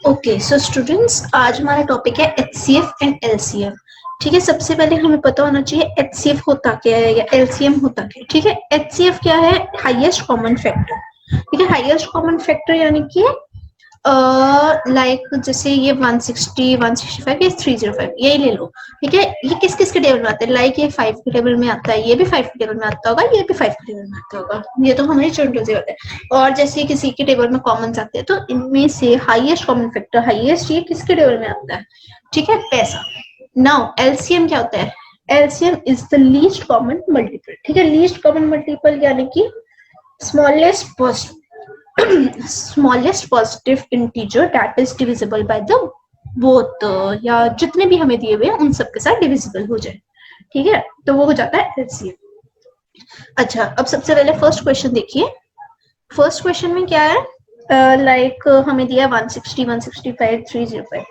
Okay so students, आज हमारा topic है एचसीएफ एंड एलसीएम। ठीक है, सबसे पहले हमें पता होना चाहिए एचसीएफ होता क्या है या एलसीएम होता क्या है। ठीक है, एचसीएफ क्या है? Highest common factor. ठीक है, हाईएस्ट कॉमन फैक्टर यानी कि लाइक जैसे ये 160, 165 या 305 यही ले लो। ठीक है, ये किस किस के टेबल में आता है? लाइक ये 5 के टेबल में आता है, ये भी 5 के टेबल में आता होगा, ये भी 5 के टेबल में आता होगा। ये तो हमारे चुनटू से होता है। और जैसे किसी के टेबल में कॉमन आते हैं तो इनमें से हाईएस्ट कॉमन फैक्टर, हाईएस्ट ये किसके टेबल में आता है? ठीक है, पैसा। नाउ एलसीएम क्या होता है? LCM is the least common multiple. ठीक है, लीस्ट कॉमन मल्टीपल यानी कि smallest smallest positive integer that is divisible by the both, या जितने भी हमें दिए हुए हैं उन सब के साथ डिविजिबल हो जाए। ठीक है, तो वो हो जाता है एलसीएम। अच्छा, अब सबसे पहले फर्स्ट क्वेश्चन देखिए। फर्स्ट क्वेश्चन में क्या है? लाइक हमें दिया 160, 165, 305।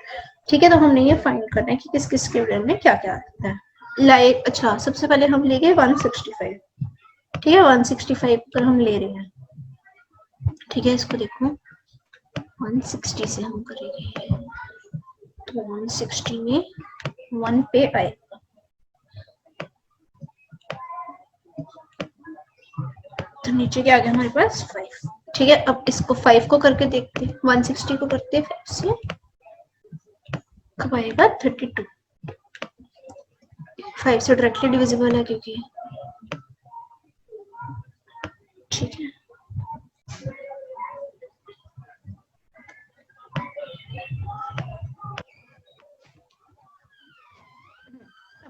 ठीक है, तो हमने ये फाइंड करना है कि किस किस के में क्या क्या आता है। लाइक अच्छा, सबसे पहले हम ले गए 165। ठीक है, 165 पर हम ले रहे हैं। ठीक है, इसको देखो 160 से हम करेंगे तो 160 में 1 पे आएगा। तो नीचे क्या आ गया हमारे पास? 5। ठीक है, अब इसको 5 को करके देखते हैं। 160 को करते हैं 5 से, कब आएगा? 32। 5 से डायरेक्टली डिविजिबल है क्योंकि। ठीक है,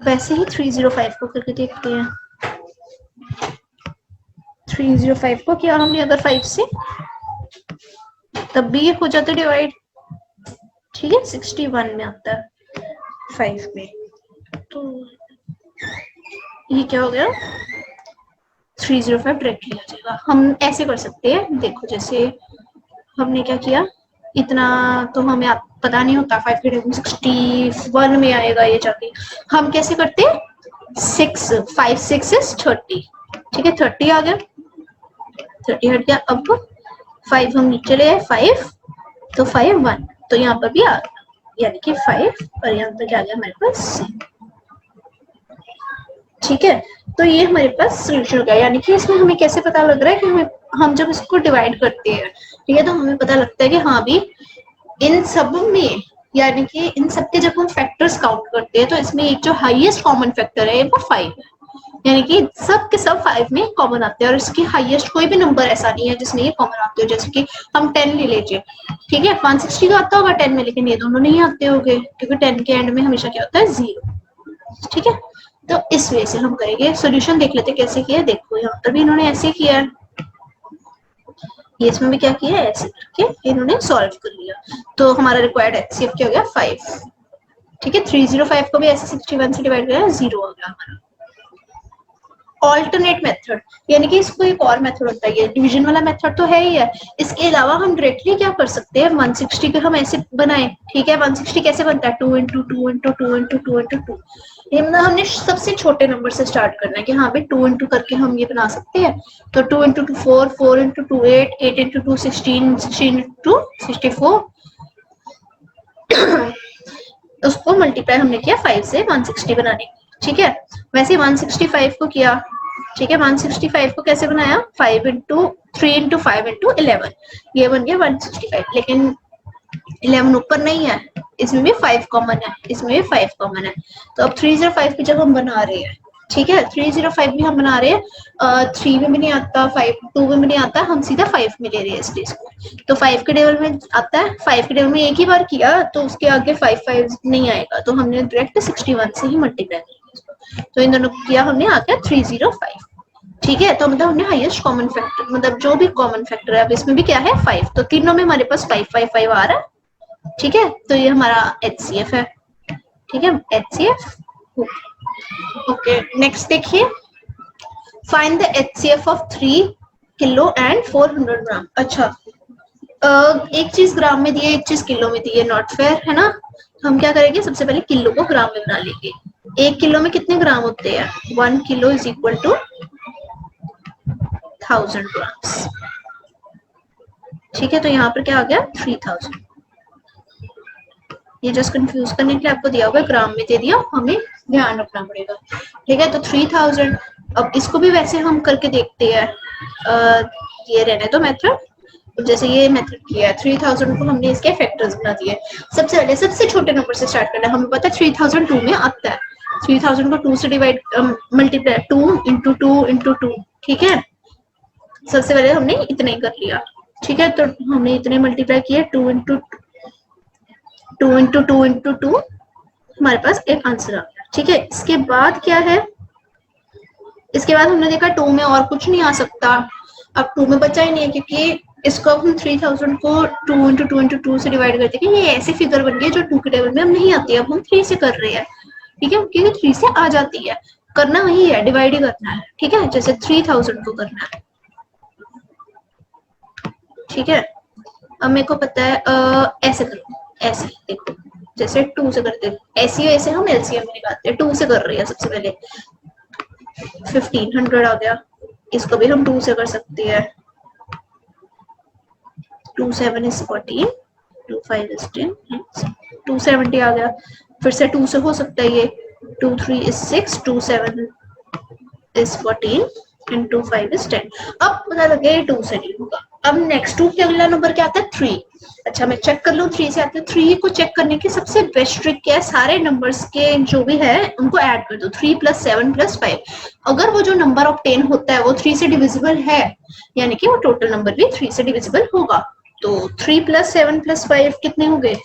वैसे ही 305 को करके देखते हैं। 305 को किया हमने अगर 5 से, तब भी ये हो जाता है डिवाइड। ठीक है, 61 में आता है 5 में, तो ये क्या हो गया? 305 डायरेक्टली आ जाएगा। हम ऐसे कर सकते हैं, देखो जैसे हमने क्या किया, इतना तो हमें पता नहीं होता। 5 के टेबल 61 में आएगा ये जाके। हम कैसे करते हैं? 6, 5 6 is 30। ठीक है, 30 आ गया, 30 हट गया। अब 5 हम नीचे ले आए, 5 तो 5 1, तो यहाँ पर भी आ गया, यानी कि 5 और यहाँ पर क्या आ गया हमारे पास? ठीक है, तो ये हमारे पास सोल्यूशन हो गया। यानी कि इसमें हमें कैसे पता लग रहा है कि हम जब इसको डिवाइड करते हैं, ठीक है, तो हमें पता लगता है कि हाँ भी इन सब में, यानी कि इन सब के जब हम फैक्टर्स काउंट करते हैं तो इसमें एक जो हाईएस्ट कॉमन फैक्टर है वो 5 है। यानी कि सब के सब 5 में कॉमन आते हैं और इसकी हाईएस्ट कोई भी नंबर ऐसा नहीं है जिसमें ये कॉमन आते हो। जैसे कि हम 10 ले लीजिए। ठीक है, 160 का आता होगा 10 में, लेकिन ये दोनों नहीं आते होंगे क्योंकि 10 के एंड में हमेशा क्या होता है? 0। ठीक है, तो इस वे से हम करेंगे। सोल्यूशन देख लेते कैसे किया। देखो यहाँ पर भी इन्होंने ऐसे किया है, ये इसमें भी क्या किया है? ऐसे करके इन्होंने सॉल्व कर लिया। तो हमारा रिक्वायर्ड एचसीएफ क्या हो गया? 5। ठीक है, 305 को भी ऐसे 61 से डिवाइड किया, 0 हो गया हमारा। ऑल्टरनेट मेथड, यानी कि इसको एक और मेथड होता है। ये डिवीजन वाला मेथड तो है ही है, इसके अलावा हम डायरेक्टली क्या कर सकते हैं? 160 को हम ऐसे बनाए। ठीक है, 160 कैसे बनता है? 2 into 2 into 2 into 2 into 2। ये मतलब हमने सबसे छोटे नंबर से स्टार्ट करना है कि हाँ भाई 2 into करके हम ये बना सकते हैं। तो 2 into 2 4, 4 into 2 8, 8 into 2 16, 16 into 2 64। उसको मल्टीप्लाई हमने किया 5 से 160 बनाने की। ठीक है, वैसे 165 को किया। ठीक है, 165 को कैसे बनाया? 5 into 3 into 5 into 11, ये बन गया 165। लेकिन 11 ऊपर नहीं है, इसमें भी 5 कॉमन है, इसमें भी 5 कॉमन है। तो अब 305 की जब हम बना रहे हैं, ठीक है, 305 भी हम बना रहे हैं, 3 में भी नहीं आता, 5 2 में भी नहीं आता, हम सीधा 5 में ले रहे हैं इस चीज को। तो 5 के टेबल में आता है, 5 के टेबल में एक ही बार किया तो उसके आगे 5 5 नहीं आएगा, तो हमने डायरेक्ट 61 से ही मल्टीप्लाई किया इसको। तो इन दोनों को किया हमने, आ गया 305। ठीक है, तो मतलब हमने हाईएस्ट कॉमन फैक्टर, मतलब जो भी कॉमन फैक्टर है, अब इसमें भी क्या है? 5। तो तीनों में हमारे पास 5 5 5 आ रहा है। ठीक है, तो ये हमारा एचसीएफ है। ठीक है, एचसीएफ। ओके, नेक्स्ट देखिए, find the HCF of 3 kilo and 400 ग्राम। अच्छा, एक चीज ग्राम में दी है, एक चीज किलो में दी है, नॉट फेयर है ना। हम क्या करेंगे? सबसे पहले किलो को ग्राम में बना लेंगे। 1 किलो में कितने ग्राम होते हैं? 1 kilo is equal to 1000 grams. ठीक है, तो यहाँ पर क्या आ गया? 3000। ये जस्ट कंफ्यूज करने के लिए आपको दिया होगा, ग्राम में दे दिया, हमें ध्यान रखना पड़ेगा। ठीक है, तो 3000। अब इसको भी वैसे हम करके देखते हैं, ये रहने दो मेथड। जैसे ये मेथड किया है, 3000 को हमने इसके फैक्टर्स बना दिए। सबसे पहले सबसे छोटे नंबर से स्टार्ट करना है। हमें पता है 3000 2 में आता है, 3000 को 2 से डिवाइड मल्टीप्लाई 2 इंटू 2 इंटू 2। ठीक है, सबसे पहले हमने इतना ही कर लिया। ठीक है, तो हमने इतने मल्टीप्लाई किए, 2 इंटू 2 इंटू 2 इंटू 2, हमारे पास एक आंसर आ गया। ठीक है, इसके बाद क्या है, इसके बाद हमने देखा 2 में और कुछ नहीं आ सकता। अब 2 में बचा ही नहीं है, क्योंकि इसको हम 3000 को 2 इंटू 2 इंटू 2 से डिवाइड करते हैं। ये ऐसी फिगर बन गई जो 2 के टेबल में हम नहीं आती है, अब हम 3 से कर रहे हैं। ठीक है, क्योंकि 3 से आ जाती है, करना वही है, डिवाइड ही करना है। ठीक है, जैसे 3000 को करना है। ठीक है, अब मेरे को पता है ऐसे करो, ऐसे देखो, जैसे 2 से करते, ऐसे हम एलसीएम में निकालते हैं। 2 से कर रहे हैं सबसे पहले, 1500 आ गया। इसको भी हम 2 से कर सकते हैं, 2 7 is 14, 2 5 is 10, 270 आ गया। फिर से 2 से हो सकता है ये, 2 3 is 6, 2 7 is 14 and 2 5 is 10। अब पता लगे 2 से नहीं होगा। अब नेक्स्ट 2 के अगला नंबर क्या आता है, 3। अच्छा, मैं चेक कर लूँ 3 से आते हैं। 3 को चेक करने की सबसे बेस्ट ट्रिक क्या है, सारे नंबर्स के जो भी है उनको ऐड कर दो, 3 + 7 + 5। अगर वो जो नंबर ऑब्टेन होता है वो 3 से डिविजिबल है, यानी कि वो टोटल नंबर भी 3 से डिविजिबल होगा। तो 3 + 7 + 5 कितने हो गए,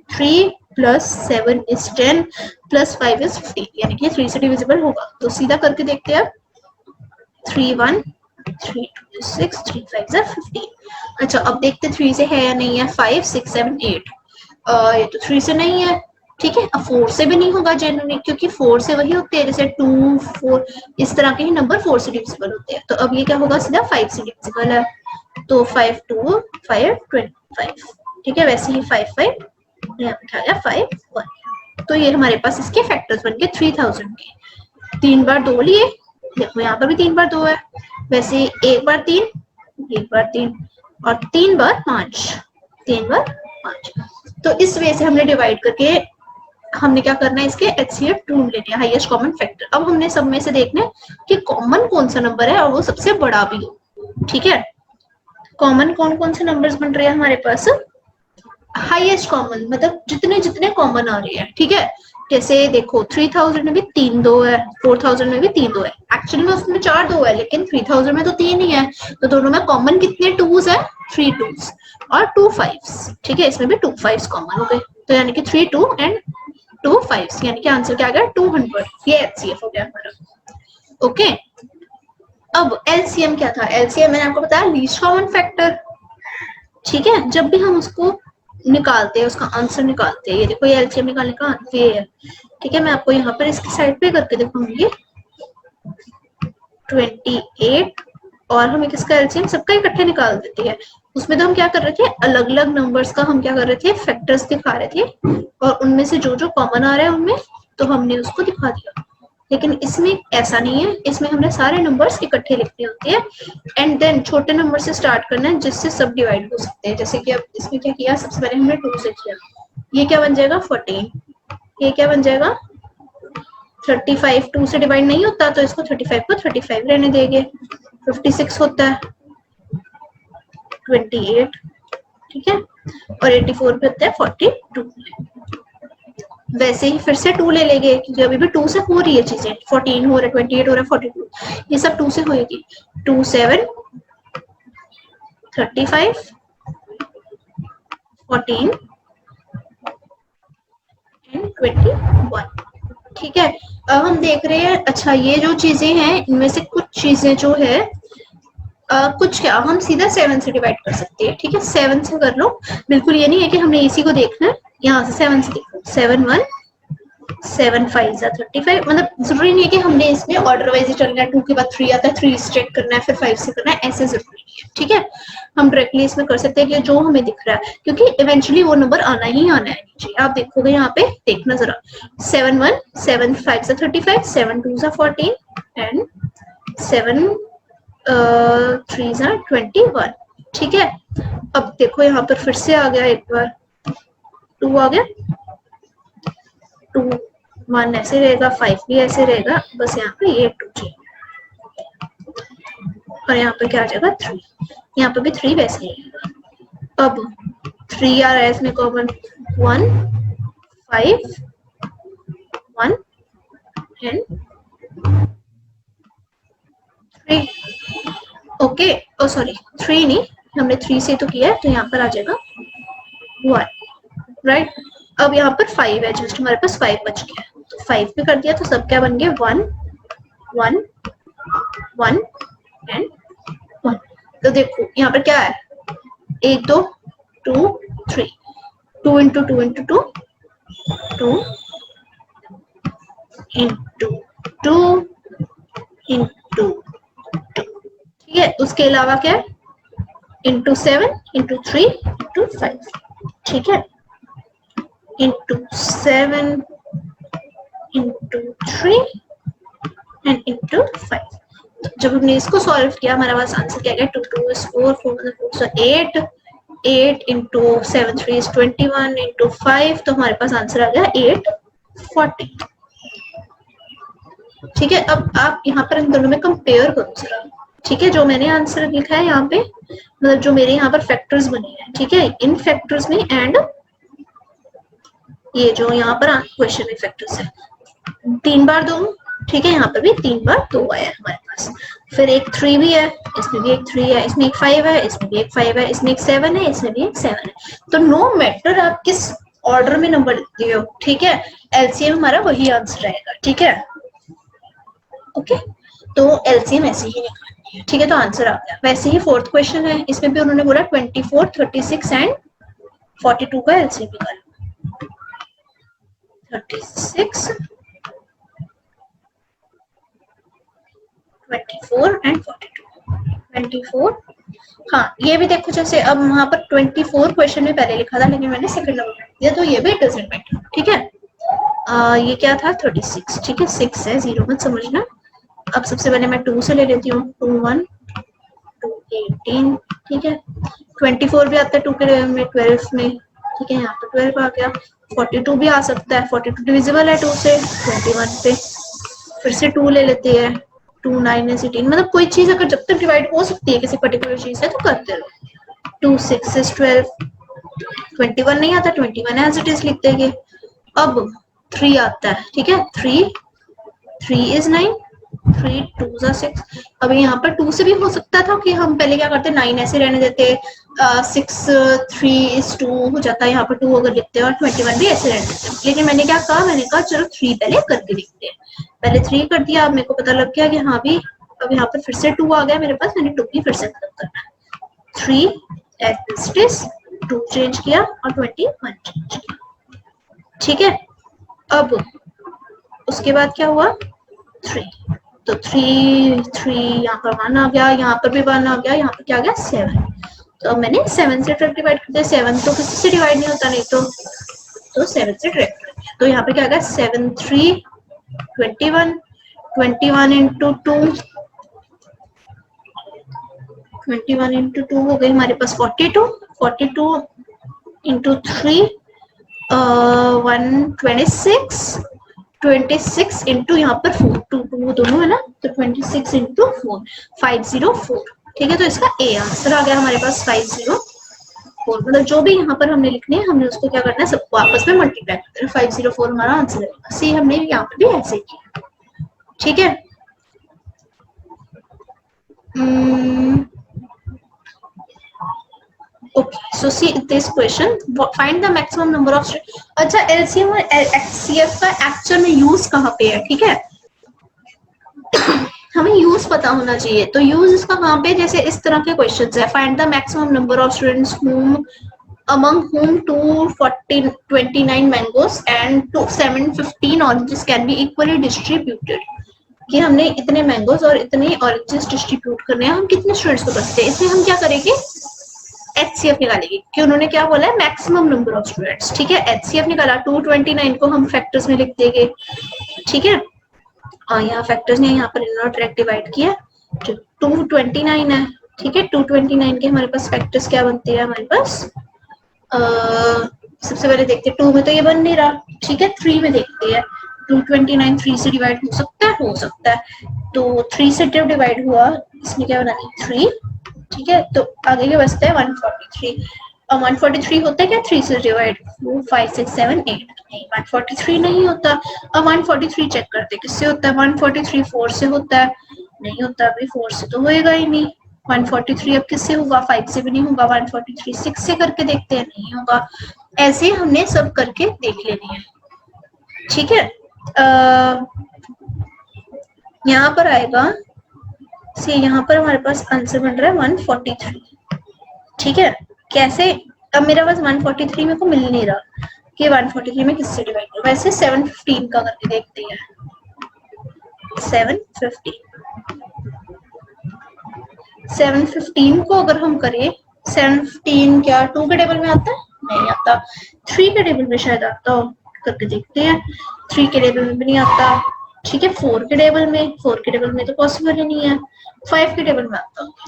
3 + 7 is 10 + 5 is 15, यानी कि 3 से डिविजिबल होगा। तो सीधा करके देखते हैं, 3 1 3 2 6 3 5 is 15। अच्छा, अब देखते 3 से है या नहीं है, 5 6 7 8, ये तो 3 से नहीं है। ठीक है, अब 4 से भी नहीं होगा जनरली, क्योंकि 4 से वही होते हैं जैसे 2 4 इस तरह के ही नंबर 4 से डिविजिबल होते हैं। तो अब ये क्या होगा, सीधा 5 से डिविजिबल है। तो 5 2 5 25। ठीक है, वैसे ही 5 5 यहाँ पे आ गया 5 1। तो ये हमारे पास इसके फैक्टर्स बन गए 3000 के। 3 बार 2 लिए, देखो यहाँ पर भी 3 बार 2 है, वैसे 1 बार 3 1 बार 3 और 3 बार 5 3 बार 5। तो इस वे से हमने डिवाइड करके हमने क्या करना है, इसके एचसीएफ ढूंढ लेने हैं, हाईएस्ट कॉमन फैक्टर। अब हमने सब में से देखना है कि कॉमन कौन सा नंबर है और वो सबसे बड़ा भी हो। ठीक है, कॉमन कौन कौन से नंबर्स बन रहे हैं हमारे पास, हाईएस्ट कॉमन मतलब जितने जितने कॉमन आ रहे हैं। ठीक है, जैसे देखो 3000 में भी 3 2 है, 4000 में भी 3 2 है, एक्चुअली में उसमें 4 2 है, लेकिन 3000 में तो 3 ही है। तो दोनों में कॉमन कितने 2s है, 3 2s और 2 5s। ठीक है, इसमें भी 2 5s कॉमन हो गए, तो यानी कि 3 2 एंड 2 5s, यानी कि आंसर क्या आ गया 200। ये एचसीएफ हो गया हमारा। ओके, अब एलसीएम क्या था, एलसीएम मैंने आपको बताया लीस्ट कॉमन फैक्टर। ठीक है, जब भी हम उसको निकालते हैं, उसका आंसर निकालते हैं, ये देखो ये एलसीएम निकालने का वे है। ठीक है, मैं आपको यहाँ पर इसकी साइड पे करके दिखाऊंगी। 28 और हमें किसका एलसीएम सबका इकट्ठे निकाल देती है। उसमें तो हम क्या कर रहे थे, अलग अलग नंबर्स का हम क्या कर रहे थे, फैक्टर्स दिखा रहे थे, और उनमें से जो जो कॉमन आ रहा है उनमें तो हमने उसको दिखा दिया। लेकिन इसमें ऐसा नहीं है, इसमें हमने सारे नंबर्स इकट्ठे लिखने होते हैं एंड देन छोटे नंबर से स्टार्ट करना है जिससे सब डिवाइड हो सकते हैं। जैसे कि अब इसमें क्या किया, सबसे पहले हमने 2 से किया, ये क्या बन जाएगा 14, ये क्या बन जाएगा 35। 2 से डिवाइड नहीं होता तो इसको 35 को 35 रहने देंगे। 56 होता है 28। ठीक है, और 84 पे होता है 42। वैसे ही फिर से 2 ले लेंगे, क्योंकि अभी भी 2 से हो रही है चीजें, 14 हो रहा है, 28 हो रहा है, 42, ये सब 2 से होएगी। 2 7 35 14 एंड 21। ठीक है, अब हम देख रहे हैं, अच्छा ये जो चीजें हैं इनमें से कुछ चीजें जो है कुछ क्या हम सीधा 7 से डिवाइड कर सकते हैं। ठीक है, 7 से कर लो, बिल्कुल ये नहीं है कि हमने इसी को देखना है, यहाँ से 7 से देखो, 7 1 7 5 35। मतलब जरूरी नहीं है कि हमने इसमें ऑर्डर वाइज ही चलना है, 2 के बाद 3 आता है, 3 से चेक करना है, फिर 5 से करना है, ऐसे जरूरी नहीं है। ठीक है, हम डायरेक्टली इसमें कर सकते हैं कि जो हमें दिख रहा है, क्योंकि इवेंचुअली वो नंबर आना ही आना है नीचे। आप देखोगे यहाँ पे, देखना जरा, 7 1 7 5 35, 7 2 14 एंड 7 3 21। ठीक है, अब देखो यहाँ पर फिर से आ गया, एक बार 2 आ गया, 2 1 ऐसे रहेगा, 5 भी ऐसे रहेगा, बस यहाँ पे ये 2 चाहिए और यहाँ पे क्या आ जाएगा 3, यहाँ पे भी 3 वैसे ही रहेगा। अब 3 आ रहा है इसमें common, 1 5 1 and 3। Okay, oh sorry 3 नहीं, हमने 3 से तो किया है, तो यहाँ पर आ जाएगा 1, राइट। अब यहाँ पर 5 है, जस्ट हमारे पास 5 बच गया, तो 5 भी कर दिया, तो सब क्या बन गया 1 1 1 एंड 1। तो देखो यहाँ पर क्या है, 1 2 2 3, 2 इंटू 2 इंटू 2 2 इंटू 2 इंटू 2, ठीक है। उसके अलावा क्या है, इंटू 7 इंटू 3 इंटू 5, ठीक है, इंटू 7 इंटू 3 एंड इंटू 5। तो जब हमने इसको सॉल्व किया हमारे पास आंसर क्या गया, 2 2 is 4 4 4 so 8 8 into 7 3 is 21 into 5, तो हमारे पास आंसर आ गया 840, ठीक है। अब आप यहाँ पर इन दोनों में कंपेयर करो जरा, ठीक है। जो मैंने आंसर लिखा है यहाँ पे, मतलब जो मेरे यहाँ पर फैक्टर्स बने हैं, ठीक है, इन फैक्टर्स में एंड ये जो यहाँ पर क्वेश्चन में फैक्टर्स है, 3 बार 2, ठीक है, यहाँ पर भी 3 बार 2 आया है हमारे पास। फिर एक 3 भी है, इसमें भी एक 3 है, इसमें एक 5 है, इसमें भी एक 5 है, इसमें एक 7 है, इसमें भी एक 7 है। तो नो मैटर आप किस ऑर्डर में नंबर लिखते हो, ठीक है, एलसीएम हमारा वही आंसर रहेगा, ठीक है। ओके, तो एलसीएम ऐसे ही निकालनी है, ठीक है। तो आंसर आ गया। वैसे ही फोर्थ क्वेश्चन है, इसमें भी उन्होंने बोला 24 36 एंड 42 का एलसीएम निकालो। 36 24 एंड 42 24, हाँ ये भी देखो, जैसे अब वहां पर 24 क्वेश्चन में पहले लिखा था, लेकिन मैंने सेकंड नंबर दिया, तो ये भी डजंट मैटर, ठीक है। ये क्या था 36, ठीक है, 6 है, 0 मत समझना। अब सबसे पहले मैं 2 से ले लेती हूँ, 2 1 2 18, ठीक है। 24 भी आता है 2 के में 12 में, ठीक है, यहाँ पर 12 आ गया। 42 भी आ सकता है, 42 डिविजिबल है 2 से, 21 पे फिर से 2 ले लेते हैं, 2 9 है 18, मतलब कोई चीज अगर जब तक डिवाइड हो सकती है किसी पर्टिकुलर चीज से तो करते रहो। 2 6 is 12, 21 नहीं आता, 21 एज इट इज लिख देंगे। अब 3 आता है, ठीक है, 3 is 9, 3 2 is 6। अब यहाँ पर 2 से भी हो सकता था कि हम पहले क्या करते, 9 ऐसे रहने देते, 6 3 is 2 हो जाता है, यहाँ पर 2 अगर लिखते हैं, और 21 भी ऐसे रहने देते। लेकिन मैंने क्या कहा, मैंने कहा चलो 3 पहले करके लिखते हैं, पहले 3 कर दिया। अब मेरे को पता लग गया कि हाँ भी, अब यहाँ पर फिर से 2 आ गया मेरे पास, मैंने 2 भी फिर से खत्म करना है। 3 as it is, 2 चेंज किया और 21 चेंज किया, ठीक है। अब उसके बाद क्या हुआ, 3, तो 3 3 यहाँ पर 1 आ गया, यहाँ पर भी 1 आ गया, यहाँ पर क्या आ गया 7। तो अब मैंने 7 से डिवाइड कर दिया, 7 तो किसी से डिवाइड नहीं होता, नहीं तो 7 से डिवाइड कर दिया। तो यहाँ पे क्या आ गया 7 3 21, 21 इंटू 2, 21 इंटू 2 हो गई हमारे पास 42, 42 इंटू 3 126, 26 इंटू यहाँ पर 4, 2 2 दोनों है ना, तो 26 इंटू 4 504, ठीक है। तो इसका ए आंसर आ गया हमारे पास 504, मतलब जो भी यहाँ पर हमने लिखने हैं, हमने उसको क्या करना है, सबको आपस में मल्टीप्लाई करते हैं, 504 हमारा आंसर है। सी हमने यहाँ पर भी ऐसे किया, ठीक है। Okay, so see this question, find the maximum number of students। अच्छा, LCM और HCF का एक्चुअल में यूज कहाँ पे है, ठीक है। हमें यूज पता होना चाहिए, तो यूज इसका कहाँ पे, जैसे इस तरह के क्वेश्चंस है, find the maximum number of students whom among whom 29 mangoes and 715 oranges can be equally distributed। कि हमने इतने मैंगोज और इतने ऑरेंजेस डिस्ट्रीब्यूट करने हैं, हम कितने स्टूडेंट्स को करते हैं, इसमें हम क्या करेंगे, HCF निकालेंगे, कि उन्होंने क्या बोला है मैक्सिमम नंबर ऑफ स्टूडेंट्स, ठीक है। HCF निकाला, 229 को हम फैक्टर्स में लिख देंगे, ठीक है। और यहाँ फैक्टर्स ने यहाँ पर इन्होंने डायरेक्ट डिवाइड किया, 229 है, ठीक है। 229 के हमारे पास फैक्टर्स क्या बनते हैं, हमारे पास सबसे पहले देखते हैं 2 में तो ये बन नहीं रहा, ठीक है 3 में देखते हैं 229 3 से डिवाइड हो सकता है, हो सकता है। तो 3 से जब डिवाइड हुआ इसमें क्या बना 3, ठीक है। तो आगे के बचता है 143 और 143 होता है क्या 3 से डिवाइड 4 5 6 7 8 नहीं 143 नहीं होता। अब 143 चेक करते हैं किससे होता है 143 4 से होता है, नहीं होता अभी 4 से तो होएगा ही नहीं। 143 अब किससे होगा 5 से भी नहीं होगा, 143 6 से करके देखते हैं, नहीं होगा। ऐसे हमने सब करके देख लेनी है, ठीक है। यहाँ पर आएगा से यहाँ पर हमारे पास आंसर बन रहा है 143, ठीक है। कैसे, अब मेरा पास 143 मेरे को मिल नहीं रहा कि 143 में किससे डिवाइड करूं, वैसे 715 का करके देखते हैं। 715 को अगर हम करें 715 क्या 2 के टेबल में आता है, नहीं आता। 3 के टेबल में शायद आता हो, करके देखते हैं। 3 के टेबल में भी नहीं आता, ठीक है। 4 के टेबल में, 4 के टेबल में तो पॉसिबल ही नहीं है। 5 के टेबल में आता होगा,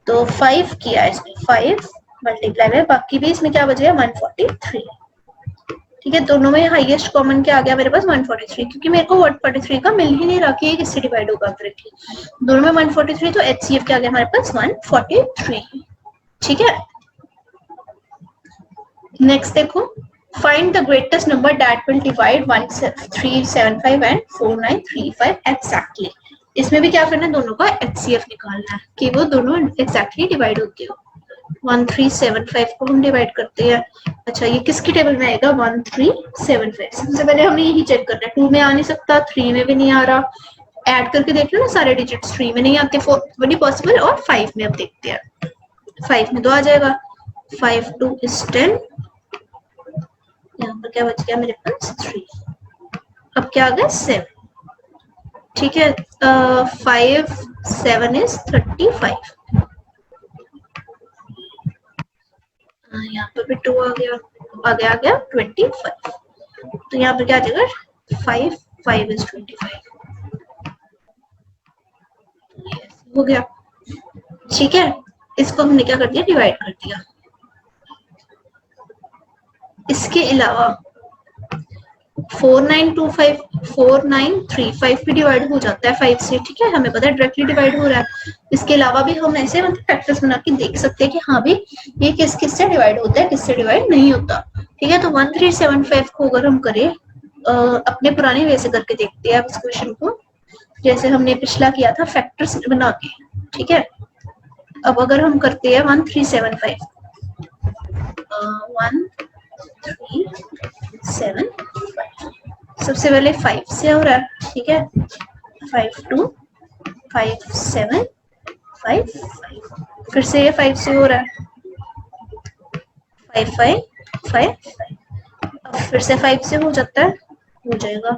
तो 5 किया इसमें 5 मल्टीप्लाई में बाकी भी इसमें क्या बचेगा 143, ठीक है। दोनों में हाईएस्ट कॉमन क्या आ गया मेरे पास 143, क्योंकि मेरे को 143 का मिल ही नहीं रहा कि ये किससे डिवाइड होगा करेक्टली। दोनों में 143 तो एचसीएफ क्या आ गया हमारे पास 143, ठीक है। नेक्स्ट देखो find the greatest number that will divide 1375 and 4935 exactly. इसमें भी क्या करना है दोनों का एचसीएफ निकालना है कि वो दोनों एग्जैक्टली डिवाइड होते हो। 1375 को हम डिवाइड करते हैं, अच्छा ये किसकी टेबल में आएगा 1375। सबसे पहले हमें यही चेक करना है, 2 में आ नहीं सकता, 3 में भी नहीं आ रहा। ऐड करके देख लो ना सारे डिजिट्स, 3 में नहीं आते, 4 में नहीं पॉसिबल, और 5 में अब देखते हैं। 5 में तो आ जाएगा, 5 2 is 10, यहाँ पर क्या बच गया मेरे पास 3, अब क्या आ गया 7, ठीक है। 5 7 is 35, यहाँ पर भी 2 आ गया, आ गया 25, तो यहाँ पर क्या आ जाएगा 5 5 is 25, हो गया, ठीक है। इसको हमने क्या कर दिया डिवाइड कर दिया। इसके अलावा 4925 4935 भी डिवाइड हो जाता है 5 से, ठीक है, हमें पता है डायरेक्टली डिवाइड हो रहा है। इसके अलावा भी हम ऐसे मतलब फैक्टर्स बना के देख सकते हैं कि हाँ भी ये किस किस से डिवाइड होता है, किससे डिवाइड नहीं होता, ठीक है। तो 1375 को अगर हम करें अपने पुराने वे से करके देखते हैं इस क्वेश्चन को, जैसे हमने पिछला किया था फैक्टर्स बना के, ठीक है। अब अगर हम करते हैं 1375 1375, सबसे पहले 5 से हो रहा है, ठीक है। 5 2 5 7 5 5, फिर से ये 5 से हो रहा है, 5 5 5 5, अब फिर से 5 से हो जाता है, हो जाएगा।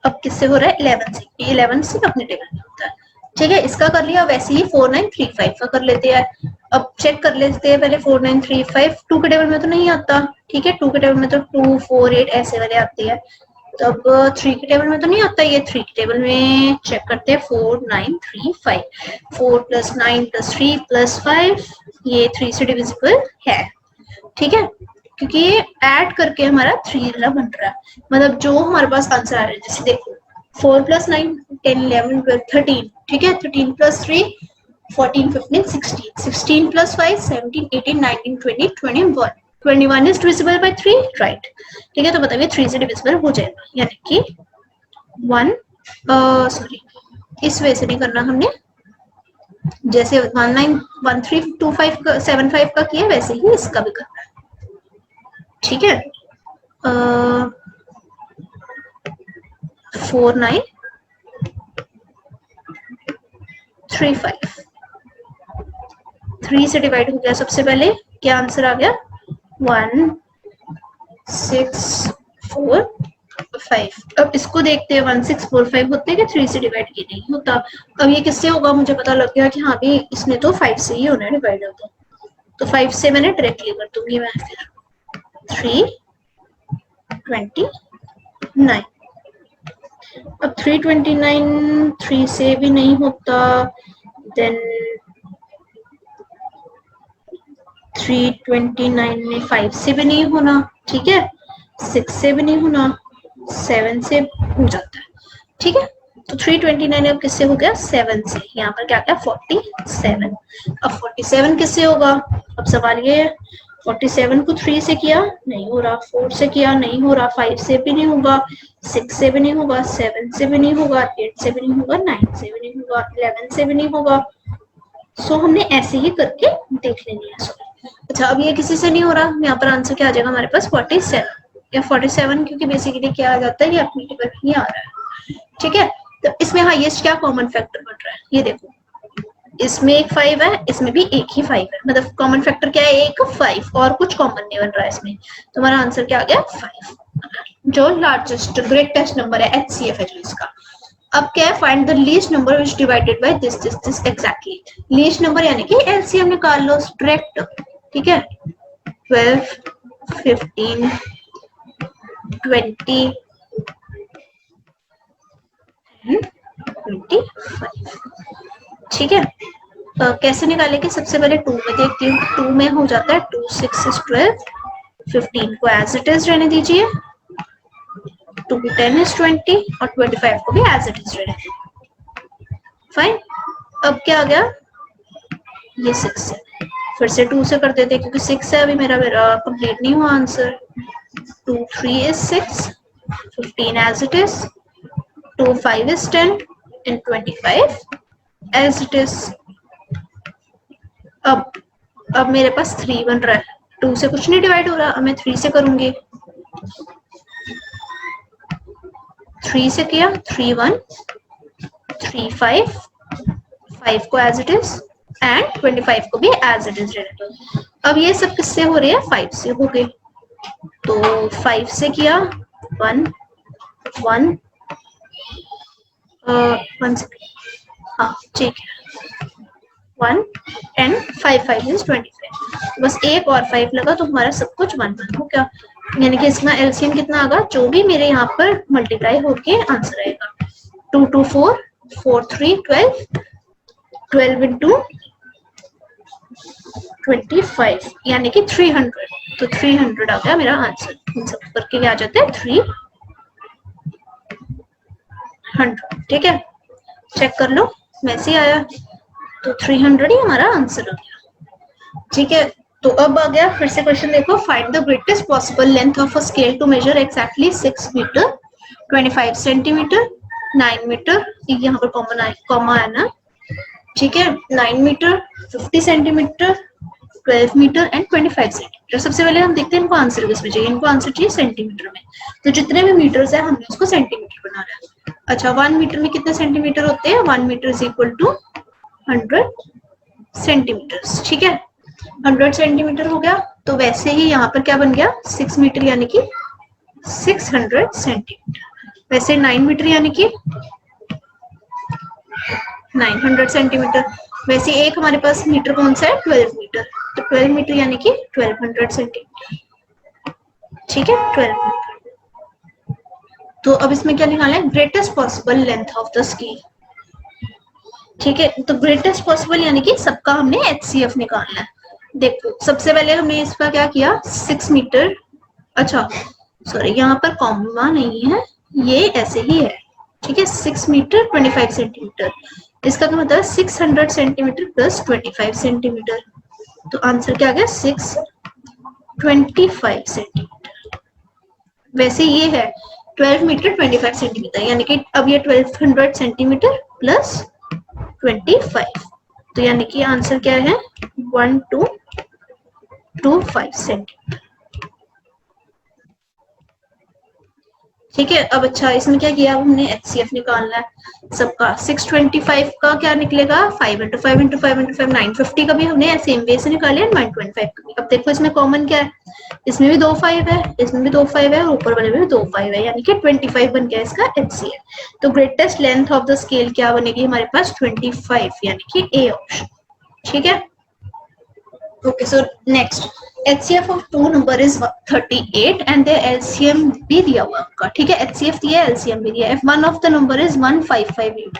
अब किससे हो रहा है 11 से, 11 से अपने टेबल में होता है, ठीक है। इसका कर लिया, वैसे ही 4935 का कर लेते हैं। अब चेक कर लेते हैं पहले 4935 2 के टेबल में तो नहीं आता, ठीक है। 2 के टेबल में तो 2 4 8 ऐसे वाले आते हैं, तब 3 के टेबल में तो नहीं आता, ये 3 के टेबल में चेक करते हैं 4935, 4 + 9 + 3 + 5, ये 3 से डिविजिबल है, ठीक है, क्योंकि ये ऐड करके हमारा 3 बन रहा है, मतलब जो हमारे पास आंसर आ रहा है। जैसे देखो 4 + 9 10 11 12 13, ठीक है। 13 + 3 14 15 16, 16 + 5 17 18 19 20 21, 21 is divisible by 3, राइट, ठीक है। तो बताइए 3 से डिविजिबल हो जाएगा, यानी कि 1 सॉरी इस वे से नहीं करना हमने, जैसे 1325 का किया वैसे ही इसका भी करना है, ठीक है। 4935 3 से डिवाइड हो गया, सबसे पहले क्या आंसर आ गया 1645। अब इसको देखते हैं 1645 होते हैं कि 3 से डिवाइड किए नहीं होता। अब ये किससे होगा, मुझे पता लग गया कि हाँ भी इसमें तो 5 से ही होना है डिवाइड होता, तो 5 से मैंने डायरेक्टली कर दूंगी मैं, फिर 329, अब 329 3 से भी नहीं होता, देन 329 में 5 से भी नहीं होना, ठीक है, 6 से भी नहीं होना, 7 से हो जाता है, ठीक है। तो 329 अब किससे हो गया, 7 से। यहाँ पर क्या क्या 47। अब 47 किससे होगा, अब सवाल ये है 47 को 3 से किया नहीं हो रहा, 4 से किया नहीं हो रहा, 5 से भी नहीं होगा, 6 से भी नहीं होगा, 7 से भी नहीं होगा, 8 से भी नहीं होगा, 9 से भी नहीं होगा, 11 से भी नहीं होगा। सो हमने ऐसे ही करके देख लेनी है। अच्छा, अब ये किसी से नहीं हो रहा, यहाँ पर आंसर क्या आ जाएगा हमारे पास 47 या 47, क्योंकि बेसिकली क्या आ जाता है, ये अपनी टेबल नहीं आ रहा है, ठीक है। तो इसमें हाईएस्ट क्या कॉमन फैक्टर बन रहा है, ये देखो, इसमें एक 5 है, इसमें भी एक ही 5 है, मतलब कॉमन फैक्टर क्या है, एक 5, और कुछ कॉमन नहीं बन रहा है इसमें। तो हमारा आंसर क्या आ गया 5, जो लार्जेस्ट ग्रेटेस्ट नंबर है, HCF है जो इसका। अब क्या है, find the least number which divided by this this this exactly. Least number यानी कि LCM निकाल लो डायरेक्ट, ठीक है। 12, 15, 20 and 25, ठीक है। कैसे निकालेंगे, सबसे पहले 2 में देखती हूँ, 2 में हो जाता है 2 6 is 12, 15 को एज इट इज रहने दीजिए, 2 10 is 20 और 25 को भी एज इट इज रहने दीजिए, फाइन। अब क्या आ गया, ये 6 है, फिर से 2 से कर देते क्योंकि 6 है, अभी मेरा कंप्लीट नहीं हुआ answer. 2 3 is 6, 15 as it is, 2 5 is 10 and 25 as it is। अब मेरे पास 3 बन रहा है, 2 से कुछ नहीं डिवाइड हो रहा, अब मैं 3 से करूंगी, 3 से किया 3 1 3 5, 5 को एज इट इज एंड 25 को भी एज इट इज रहने दो। अब ये सब किससे हो रही है, 5 से हो गए, तो 5 से किया 1 1 1 से, हाँ ठीक है, 1 and 5 5 is 25, बस एक और 5 लगा तो हमारा सब कुछ 1 1 हो गया, यानी कि इसका एलसीएम कितना आएगा, जो भी मेरे यहाँ पर मल्टीप्लाई होके आंसर आएगा। 2 2 4 4 3 12, 12 into 25 यानी कि 300, तो 300 आ गया मेरा आंसर। इन सब करके क्या आ जाते हैं 300, ठीक है, चेक कर लो वैसे ही आया, तो 300 ही हमारा आंसर आ गया, ठीक है। तो अब आ गया फिर से क्वेश्चन देखो, find the greatest possible length of a scale to measure exactly 6 metre 25 centimetre 9 metre, यहाँ पर कॉमा है ना, ठीक है, 9 metre 50 centimetre 12 metre and 25 centimetre. सबसे पहले हम देखते हैं इनको आंसर किस में चाहिए, इनको आंसर चाहिए सेंटीमीटर में, तो जितने भी मीटर्स है हमने उसको सेंटीमीटर बनाना है। अच्छा, 1 मीटर में कितने सेंटीमीटर होते हैं, 1 metre is equal to 100 centimetre, ठीक है, 100 सेंटीमीटर हो गया। तो वैसे ही यहाँ पर क्या बन गया 6 मीटर यानी कि 600 सेंटीमीटर, वैसे 9 मीटर यानी कि 900 सेंटीमीटर, वैसे एक हमारे पास मीटर कौन सा है 12 मीटर, तो 12 मीटर यानी कि 1200 सेंटीमीटर, ठीक है, 1200। तो अब इसमें क्या निकालना है, greatest possible length of the scale, ठीक है। तो ग्रेटेस्ट पॉसिबल यानी कि सबका हमने HCF निकालना है। देखो सबसे पहले हमने इसका क्या किया 6 मीटर, अच्छा सॉरी यहाँ पर कॉमा नहीं है, ये ऐसे ही है, ठीक है, 6 मीटर 25 सेंटीमीटर, इसका क्या मतलब 600 सेंटीमीटर प्लस 25 सेंटीमीटर, तो आंसर क्या आ गया 625 सेंटीमीटर। वैसे ये है 12 मीटर 25 सेंटीमीटर, यानी कि अब ये 1200 सेंटीमीटर प्लस 25, तो यानी कि आंसर क्या है 1225 सेंटीमीटर, ठीक है। अब अच्छा इसमें क्या किया, हमने HCF निकालना है सबका, 625 का क्या निकलेगा 5 into 5 into 5 into 5 950 का भी हमने सेम वे से निकाले, 925 का भी। अब देखो इसमें कॉमन क्या है, इसमें भी 2 5 है, इसमें भी 2 5 है, और ऊपर वाले में भी 2 5 है, यानी कि 25 बन गया इसका HCF। तो greatest length of the scale क्या बनेगी हमारे पास 25, यानी कि A ऑप्शन, ठीक है। Okay, so next HCF of two number is 38 and their LCM भी दिया हुआ आपका, ठीक है, HCF दिया है LCM भी दिया है। If one of the number is 1558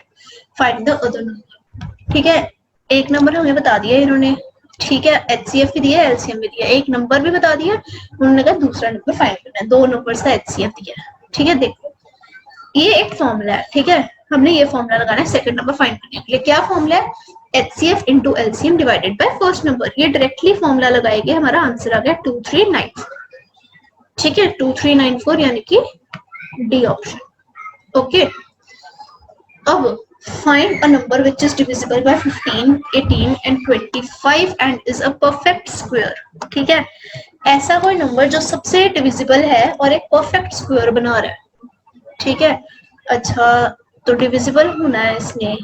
find the other number, ठीक है। एक नंबर हमें बता दिया इन्होंने, ठीक है, HCF भी दिया, LCM भी दिया, एक नंबर भी बता दिया, उन्होंने कहा दूसरा नंबर फाइंड करना है, 2 नंबर्स का HCF दिया है। ठीक है, देखो ये एक फॉर्मूला है, ठीक है, हमने ये फॉर्मूला लगाना है सेकंड नंबर फाइंड करने के लिए। क्या फॉर्मूला है? HCF into LCM divided by first number. ये डायरेक्टली फॉर्मूला लगाएंगे, हमारा आंसर आ गया 2394। ठीक है, 2394 यानी कि डी ऑप्शन। ओके, अब find a number which is divisible by 15, 18 and 25 and is a perfect square। ठीक है, ऐसा कोई नंबर जो सबसे डिविजिबल है और एक परफेक्ट स्क्वायर बना रहा है। ठीक है, अच्छा तो डिविजिबल होना है इसने,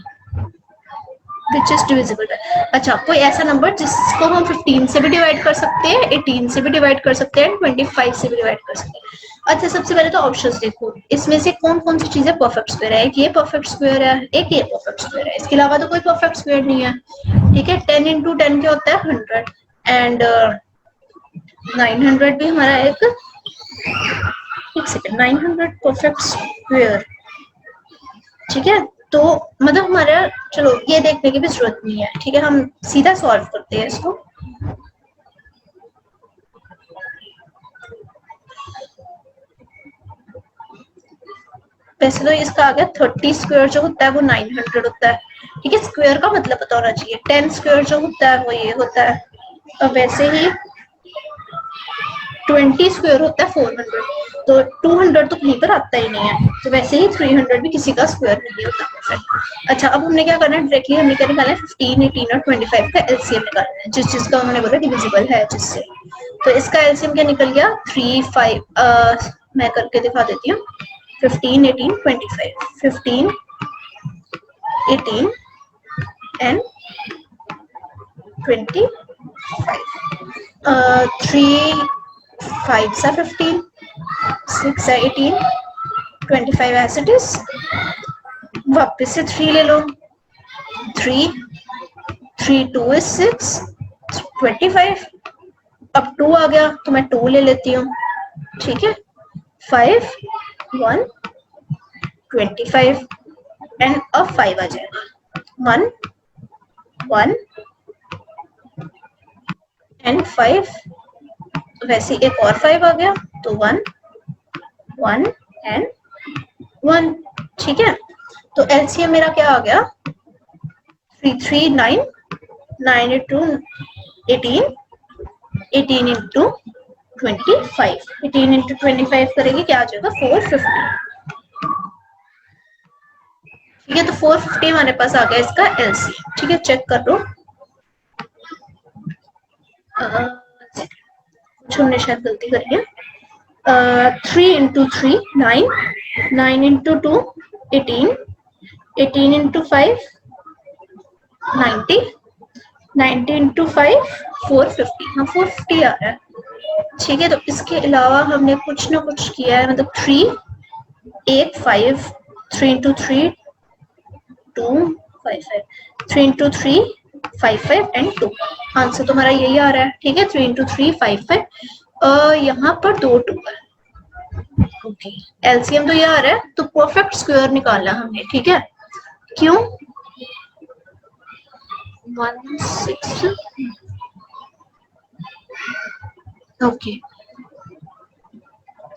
विच इज डिविजिबल है। अच्छा, कोई ऐसा नंबर जिसको हम 15 से भी डिवाइड कर सकते हैं, 18 से भी डिवाइड कर सकते हैं, 25 से भी डिवाइड कर सकते हैं। अच्छा, सबसे पहले तो ऑप्शंस देखो, इसमें से कौन कौन सी चीजें परफेक्ट स्क्वायर है। एक ये परफेक्ट स्क्वायर है, एक ये परफेक्ट स्क्वायर है, इसके अलावा तो कोई परफेक्ट स्क्वायर नहीं है। ठीक है, 10 इंटू 10 क्या होता है 100 एंड 900 भी हमारा एक सेकंड 900 परफेक्ट स्क्वायर। ठीक है, तो मतलब हमारा, चलो ये देखने की भी जरूरत नहीं है। ठीक है, हम सीधा सॉल्व करते हैं इसको। वैसे तो इसका आ गया 30 स्क्वायर जो होता है वो 900 होता है। ठीक है, स्क्वायर का मतलब पता होना चाहिए। 10 स्क्वायर जो होता है वो ये होता है, और वैसे ही 20 स्क्वायर होता है 400, तो 200 तो कहीं पर आता ही नहीं है, तो वैसे ही 300 भी किसी का स्क्वायर नहीं होता। अच्छा, अब हमने क्या करना है, डायरेक्टली हमने क्या निकालना है 15, 18 और 25 का एलसीएम निकालना है, जिस चीज का उन्होंने बोला डिविजिबल है जिससे। तो इसका एलसीएम क्या निकल गया 3, 5, मैं करके दिखा देती हूँ। 15, 18, 25, 15, 18 एंड 25, 3 5 सा 15, 6 सा 18, 25 एज इट इज। वापस से 3 ले लो, 3 3 2 is 6, 25। अब 2 आ गया तो मैं 2 ले लेती हूँ। ठीक है, 5 1 25 एंड अब 5 आ जाएगा 1 1 एंड 5, वैसे एक और 5 आ गया तो 1 1 एंड 1। ठीक है, तो एलसीएम मेरा क्या आ गया 339, 9 इंटू 18, 18 इंटू 25, 18 इंटू 25 करेंगे क्या आ जाएगा 450। ठीक है, तो 450 हमारे पास आ गया इसका एलसीएम। ठीक है, चेक कर लो, कुछ हमने शायद गलती करी है। 3 इंटू 3 9, 9 इंटू 2 18, 18 इंटू 5 90, 90 इंटू 5 450। हाँ 450 आ रहा है। ठीक है, तो इसके अलावा हमने कुछ ना कुछ किया है, मतलब 3 8 5, 3 इंटू 3 2 5 5, 3 इंटू 3 5 5 एंड 2। आंसर तो हमारा यही आ रहा है। ठीक है, 3 इंटू 3 5 5, यहाँ पर 2 2 है। ओके, एलसीएम तो ये आ रहा है, तो परफेक्ट स्क्वायर निकालना हमने। ठीक है, क्यों 16, ओके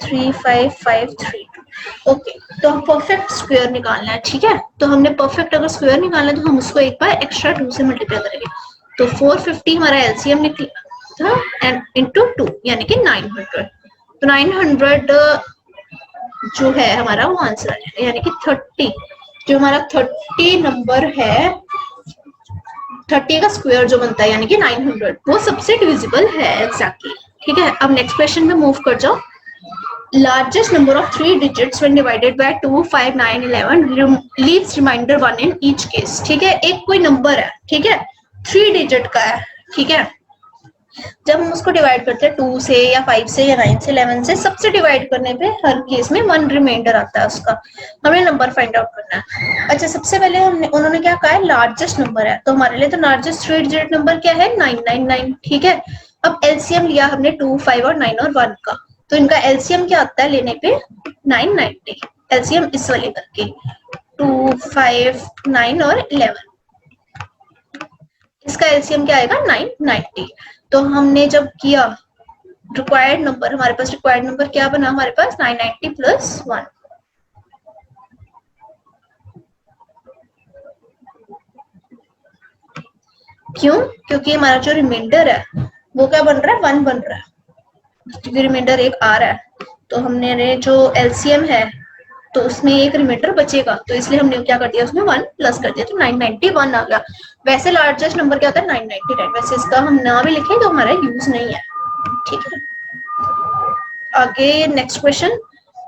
3 5 5 3 2। ओके, तो हम परफेक्ट स्क्वायर निकालना है। ठीक है, तो हमने परफेक्ट अगर स्क्वायर निकालना है तो हम उसको एक बार एक्स्ट्रा 2 से मल्टीप्लाई करेंगे, तो 450 हमारा एलसीएम निकला था एंड इंटू 2 यानी कि 900। तो 900 जो है हमारा वो आंसर आ जाएगा, यानी कि 30 जो हमारा 30 नंबर है, 30 का स्क्वायर जो बनता है यानी कि 900, वो सबसे डिविजिबल है एग्जैक्टली। ठीक है, अब नेक्स्ट क्वेश्चन में मूव कर जाओ। Largest number of 3 digits when divided by 2 5 9 11 leaves remainder 1 in each case। ठीक है, एक कोई नंबर है, ठीक है 3 digit का है। ठीक है, जब हम उसको डिवाइड करते हैं 2 से या 5 से या 9 से 11 से, सबसे डिवाइड करने पे हर केस में 1 रिमाइंडर आता है उसका, हमें नंबर फाइंड आउट करना है। अच्छा, सबसे पहले उन्होंने क्या कहा है लार्जेस्ट नंबर है, तो हमारे लिए तो लार्जेस्ट 3 डिजिट नंबर क्या है 999। ठीक है, अब एलसीएम लिया हमने 2 5 और 9 और 1 का, तो इनका एलसीएम क्या आता है लेने पे 990। एलसीएम इस वाले करके 2 5 9 और 11, इसका एलसीएम क्या आएगा 990। तो हमने जब किया रिक्वायर्ड नंबर, हमारे पास रिक्वायर्ड नंबर क्या बना हमारे पास 990 प्लस 1। क्यों? क्योंकि हमारा जो रिमाइंडर है वो क्या बन रहा है 1 बन रहा है, क्योंकि रिमाइंडर एक आ रहा है। तो हमने जो एलसीएम है तो उसमें एक रिमाइंडर बचेगा, तो इसलिए हमने क्या कर दिया उसमें 1 प्लस कर दिया, तो 991 आ गया। वैसे लार्जेस्ट नंबर क्या होता है 999, वैसे इसका हम ना भी लिखें तो हमारा यूज नहीं है, ठीक है। आगे next question,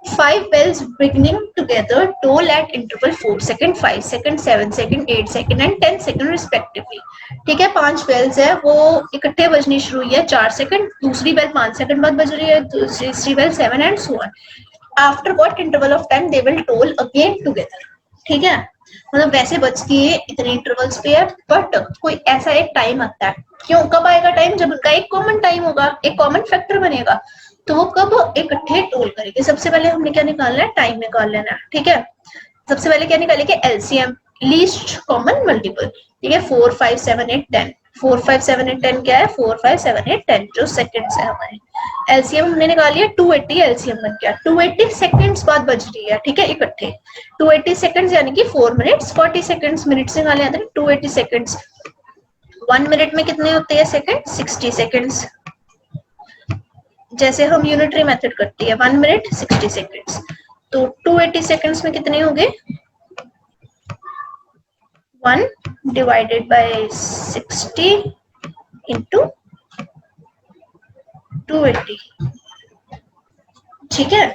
5 bells beginning together toll at interval 4 second, 5 second, 7 second, 8 second and 10 second respectively। ठीक है, 5 बेल्स है वो इकट्ठे बजनी शुरू हुई है 4 सेकंड, दूसरी बेल 5 सेकंड बाद बज रही है, तीसरी bell 7 and so on. After what interval of time they will toll again together. ठीक है, मतलब वैसे बजती है इतने इंटरवल्स पे है, बट कोई ऐसा एक टाइम आता है, क्यों कब आएगा टाइम, जब उनका एक कॉमन टाइम होगा, एक कॉमन फैक्टर बनेगा, तो वो कब इकट्ठे टोल करेंगे। सबसे पहले हमने क्या निकालना है, टाइम निकाल लेना है। ठीक है, सबसे पहले क्या निकालेंगे, एलसीएम, लीस्ट कॉमन मल्टीपल। ठीक है, 4 5 7 8 10, 4 5 7 8 10 क्या है, 4 5 7 8 10 जो सेकंड्स है हमारे। एलसीएम हमने निकाल लिया, 280 एलसीएम बन गया, 280 सेकंड्स बाद बज रही है। ठीक है, इकट्ठे 280 सेकंड्स यानी कि 4 मिनट्स 40 सेकंड्स, मिनट से निकाले जाते हैं 280 सेकंड्स। 1 मिनट में कितने होते हैं सेकंड, 60 सेकंड्स। जैसे हम यूनिटरी मेथड करती है 1 मिनट 60 सेकंड्स, तो 280 सेकंड्स में कितने होंगे, 1 डिवाइडेड बाय 60 इंटू 280। ठीक है,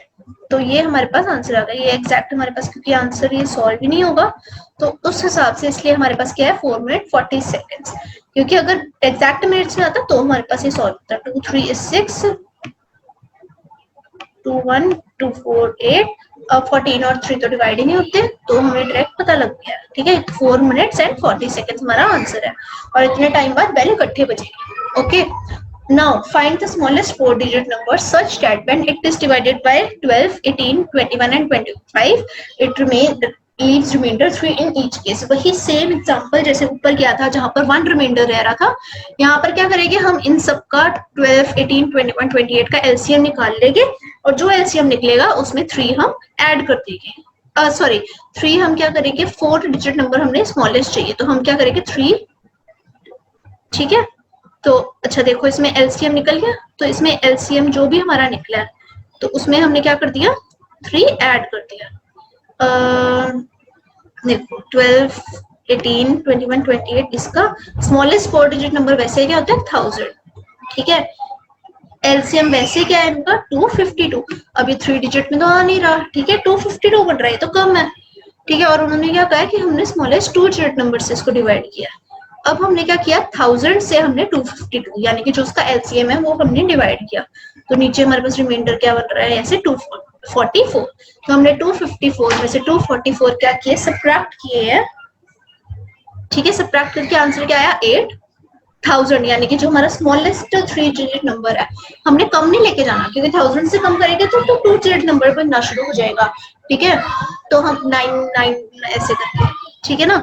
तो ये हमारे पास आंसर आ गया, ये एग्जैक्ट हमारे पास, क्योंकि आंसर ये सॉल्व ही नहीं होगा तो उस हिसाब से, इसलिए हमारे पास क्या है 4 मिनट 40 सेकंड्स, क्योंकि अगर एग्जैक्ट मिनट्स में आता तो हमारे पास ये सॉल्व होता। 2 3 is 6, 2 1 2 4 8, अब 14 और 3 तो डिवाइड ही नहीं होते, तो हमें डायरेक्ट पता लग गया। ठीक है, 4 मिनट्स एंड 40 सेकंड्स हमारा आंसर है, और इतने टाइम बाद बेल इकट्ठे बजेगी। Okay, now find the smallest 4 digit number such that when it is divided by 12 18 21 and 25 it leaves remainder 3 in each case। वही सेम एग्जांपल जैसे ऊपर किया था जहां पर 1 रिमाइंडर रह रहा था, यहाँ पर क्या करेंगे हम इन सबका 12 18 21 28 का एलसीएम निकाल लेंगे, और जो एलसीएम निकलेगा उसमें 3 हम ऐड कर देंगे। सॉरी 3 हम क्या करेंगे, 4 डिजिट नंबर हमने स्मॉलेस्ट चाहिए, तो हम क्या करेंगे 3। ठीक है, तो अच्छा देखो इसमें एलसीएम निकल गया, तो इसमें एलसीएम जो भी हमारा निकला है तो उसमें हमने क्या कर दिया 3 ऐड कर दिया। देखो 12 18 21 28 इसका स्मॉलेस्ट 4 डिजिट नंबर वैसे क्या होता है 1000। ठीक है, एलसीएम वैसे क्या है इनका 252, अब ये 3 डिजिट में तो आ नहीं रहा। ठीक है, 252 बन रहा है, तो कम है। ठीक है, और उन्होंने क्या कहा कि हमने स्मॉलेस्ट 2 डिजिट नंबर से इसको डिवाइड किया। अब हमने क्या किया 1000 से हमने 252 यानी कि जो उसका एलसीएम है वो हमने डिवाइड किया, तो नीचे हमारे पास रिमाइंडर क्या बन रहा है ऐसे 244। तो हमने 254 में से 244 क्या किए, सब्ट्रैक्ट किए हैं। ठीक है, सब्ट्रैक्ट करके आंसर क्या आया 8000, यानी कि जो हमारा स्मॉलेस्ट 3 डिजिट नंबर है हमने कम नहीं लेके जाना, क्योंकि 1000 से कम करेंगे तो 2 डिजिट नंबर बनना शुरू हो जाएगा। ठीक है, तो हम 99 ऐसे करके, ठीक है ना,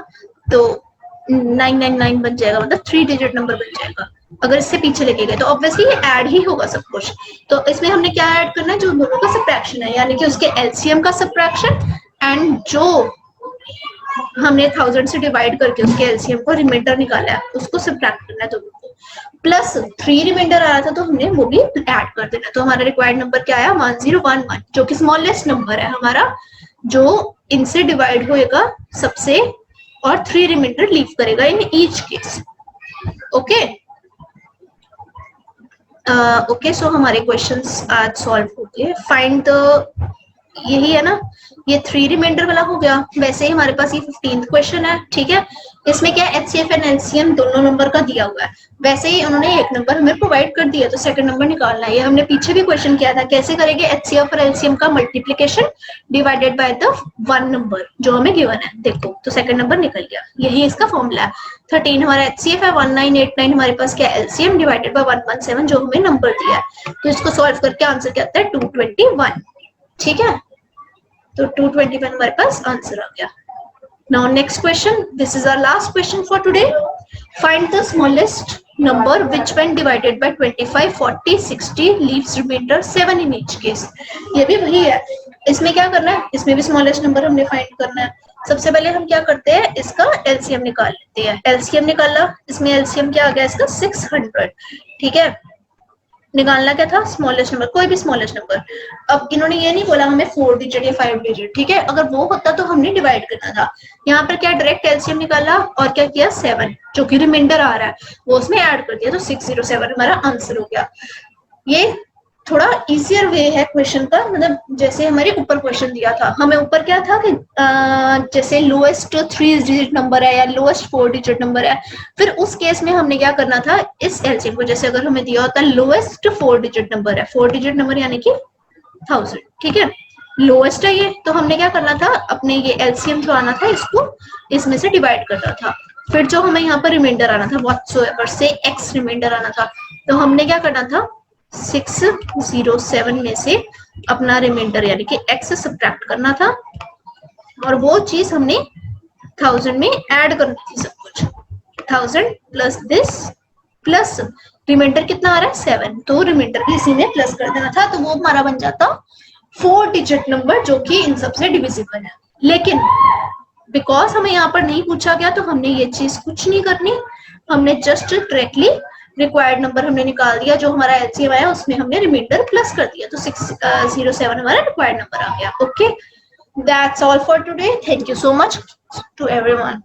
तो 999 बन जाएगा, मतलब 3 डिजिट नंबर बन जाएगा। अगर इससे पीछे लेके गए तो ऑब्वियसली ये ऐड ही होगा सब कुछ, तो इसमें हमने क्या ऐड करना है, जो दोनों का सब्ट्रैक्शन है, यानी कि उसके एलसीएम का सब्ट्रैक्शन एंड जो हमने 1000 से डिवाइड करके उसके एलसीएम को रिमाइंडर निकाला है उसको सब्ट्रैक्ट करना है दोनों को, प्लस 3 रिमाइंडर आ रहा था तो हमने वो भी ऐड कर देना। तो हमारा रिक्वायर्ड नंबर क्या आया 1011, जो कि स्मॉलेस्ट नंबर है हमारा, जो इनसे डिवाइड होएगा सबसे, और 3 रिमाइंडर लीव करेगा in each case. Okay okay, so हमारे क्वेश्चंस आज सॉल्व हो गए। फाइंड द, यही है ना, ये 3 रिमाइंडर वाला हो गया। वैसे ही हमारे पास ये 15th क्वेश्चन है। ठीक है, इसमें क्या एचसीएफ एंड एलसीएम दोनों नंबर का दिया हुआ है, वैसे ही उन्होंने एक नंबर हमें प्रोवाइड कर दिया, तो सेकंड नंबर निकालना है। ये हमने पीछे भी क्वेश्चन किया था, कैसे करेंगे एचसीएफ और एलसीएम का multiplication divided by the 1 number जो हमें गिवन है। देखो तो सेकंड नंबर निकल गया, यही इसका फॉर्मूला है। 13 हमारा एचसीएफ है, 1989 हमारे पास क्या एलसीएम डिवाइडेड बाय 117 जो हमें नंबर दिया है। तो इसको सॉल्व करके आंसर क्या आता है 221। ठीक है, तो 221 हमारे पास आंसर आ गया। Now next question, this is our last question for today. Find the smallest number which when divided by 25, 40, 60 leaves remainder 7 in each case. ये भी वही है, इसमें क्या करना है, इसमें भी स्मॉलेस्ट नंबर हमने फाइंड करना है। सबसे पहले हम क्या करते हैं, इसका एलसीएम निकाल लेते हैं। एलसीएम निकाला, इसमें एलसीएम क्या आ गया इसका 600, ठीक है। निकालना क्या था, स्मॉलेस्ट नंबर, कोई भी स्मॉलेस्ट नंबर। अब इन्होंने ये नहीं बोला हमें 4 डिजिट या 5 डिजिट, ठीक है। अगर वो होता तो हमने डिवाइड करना था। यहाँ पर क्या डायरेक्ट एलसीएम निकाला और क्या किया 7 जो कि रिमाइंडर आ रहा है वो उसमें ऐड कर दिया, तो 607 हमारा आंसर हो गया। ये थोड़ा इजियर वे है क्वेश्चन का, मतलब जैसे हमारे ऊपर क्वेश्चन दिया था, हमें ऊपर क्या था कि जैसे लोएस्ट 3 डिजिट नंबर है या लोएस्ट 4 डिजिट नंबर है, फिर उस केस में हमने क्या करना था, इस एलसीएम को, जैसे अगर हमें दिया होता लोएस्ट 4 डिजिट नंबर है, 4 डिजिट नंबर यानी कि 1000, ठीक है, लोएस्ट है ये, तो हमने क्या करना था, अपने ये एलसीएम जो आना था इसको इसमें से डिवाइड करना था। फिर जो हमें यहाँ पर रिमाइंडर आना था व्हाटसोएवर से एक्स रिमाइंडर आना था, तो हमने क्या करना था 607 में से अपना रिमाइंडर यानी कि x सब्ट्रैक्ट करना था, और वो चीज हमने 1000 में ऐड करनी थी सब कुछ। 1000 प्लस दिस प्लस रिमाइंडर कितना आ रहा है 7, तो रिमाइंडर भी इसी में प्लस कर देना था, तो वो हमारा बन जाता 4 डिजिट नंबर जो कि इन सबसे डिविजिबल है। लेकिन बिकॉज हमें यहाँ पर नहीं पूछा गया तो हमने ये चीज कुछ नहीं करनी, हमने जस्ट डायरेक्टली रिक्वायर्ड नंबर हमने निकाल दिया, जो हमारा एलसीएम आया उसमें हमने रिमाइंडर प्लस कर दिया, तो 607 हमारा रिक्वायर्ड नंबर आ गया। Okay, that's all for today, thank you so much to everyone.